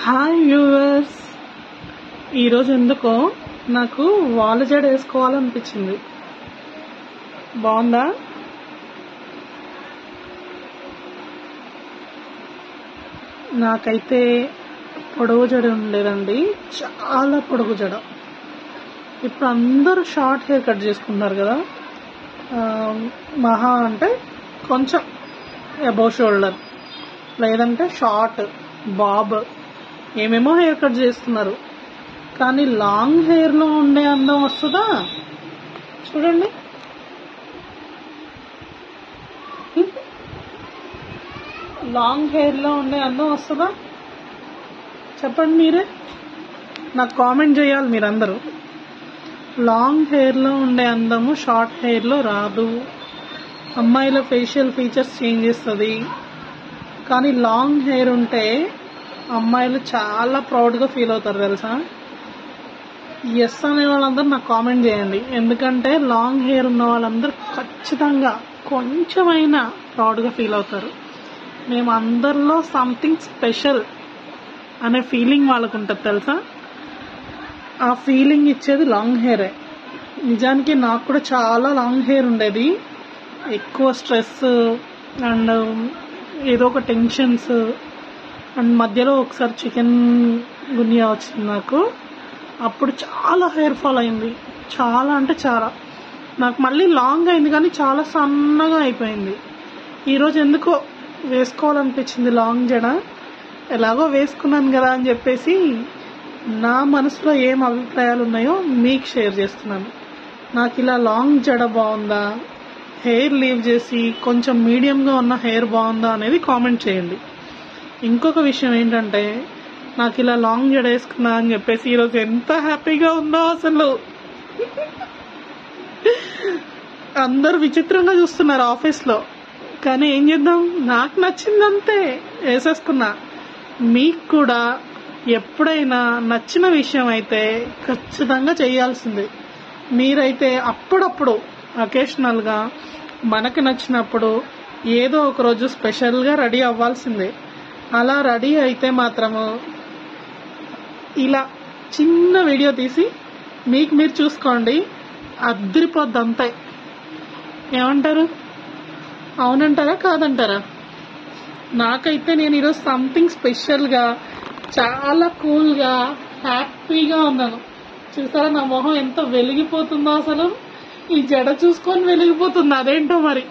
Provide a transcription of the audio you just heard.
Hi viewers, ఈరోజు ఎందుకో నాకు వాళ్ళ జడ వేసుకోవాలనిపించింది. బాగుందా? నాకైతే పొడవు జడ ఉండేదండి, చాలా పొడవు జడ. ఇప్పుడు అందరూ షార్ట్ హెయిర్ కట్ చేసుకుంటున్నారు కదా. మహా అంటే కొంచెం అబౌవ్ షోల్డర్, లేదంటే షార్ట్ బాబ్, ఏమేమో హెయిర్ కట్ చేస్తున్నారు. కానీ లాంగ్ హెయిర్ లో ఉండే అందం వస్తుందా? చూడండి, లాంగ్ హెయిర్ లో ఉండే అందం వస్తుందా? చెప్పండి మీరే, నాకు కామెంట్ చేయాలి మీరందరూ. లాంగ్ హెయిర్ లో ఉండే అందము షార్ట్ హెయిర్ లో రాదు. అమ్మాయిల ఫేషియల్ ఫీచర్స్ చేంజ్ చేస్తుంది, కానీ లాంగ్ హెయిర్ ఉంటే అమ్మాయిలు చాలా ప్రౌడ్గా ఫీల్ అవుతారు తెలుసా. ఎస్ అనే వాళ్ళందరూ నాకు కామెంట్ చేయండి, ఎందుకంటే లాంగ్ హెయిర్ ఉన్న వాళ్ళందరూ ఖచ్చితంగా కొంచెమైనా ప్రౌడ్గా ఫీల్ అవుతారు. మేము అందరిలో సంథింగ్ స్పెషల్ అనే ఫీలింగ్ వాళ్ళకు ఉంటుంది తెలుసా. ఆ ఫీలింగ్ ఇచ్చేది లాంగ్ హెయిరే. నిజానికి నాకు కూడా చాలా లాంగ్ హెయిర్ ఉండేది. ఎక్కువ స్ట్రెస్ అండ్ ఏదో ఒక టెన్షన్స్ అండ్ మధ్యలో ఒకసారి చికెన్ గున్యా వచ్చింది నాకు. అప్పుడు చాలా హెయిర్ ఫాల్ అయింది, చాలా అంటే చాలా. నాకు మళ్ళీ లాంగ్ అయింది కానీ చాలా సన్నగా అయిపోయింది. ఈరోజు ఎందుకో వేసుకోవాలనిపించింది లాంగ్ జడ. ఎలాగో వేసుకున్నాను కదా అని చెప్పేసి నా మనసులో ఏం అభిప్రాయాలు ఉన్నాయో మీకు షేర్ చేస్తున్నాను. నాకు ఇలా లాంగ్ జడ బాగుందా, హెయిర్ లీవ్ చేసి కొంచెం మీడియంగా ఉన్న హెయిర్ బాగుందా అనేది కామెంట్ చేయండి. ఇంకొక విషయం ఏంటంటే, నాకు ఇలా లాంగ్ జడ వేసుకున్నా అని చెప్పేసి ఈరోజు ఎంత హ్యాపీగా ఉందో అసలు. అందరు విచిత్రంగా చూస్తున్నారు ఆఫీస్లో, కానీ ఏం చేద్దాం, నాకు నచ్చిందంతే వేసేసుకున్నా. మీకు కూడా ఎప్పుడైనా నచ్చిన విషయం అయితే ఖచ్చితంగా చేయాల్సింది. మీరైతే అప్పుడప్పుడు అకేషనల్గా మనకు నచ్చినప్పుడు ఏదో ఒక రోజు స్పెషల్గా రెడీ అవ్వాల్సిందే. అలా రెడీ అయితే మాత్రము ఇలా చిన్న వీడియో తీసి మీకు మీరు చూసుకోండి, అద్దరిపోద్ది అంతే. ఏమంటారు? అవునంటారా కాదంటారా? నాకైతే నేను ఈరోజు సంథింగ్ స్పెషల్గా చాలా కూల్గా హ్యాపీగా ఉన్నాను. చూసారా నా మొహం ఎంత వెలిగిపోతుందో అసలు. ఈ జడ చూసుకొని వెలిగిపోతుంది, అదేంటో మరి.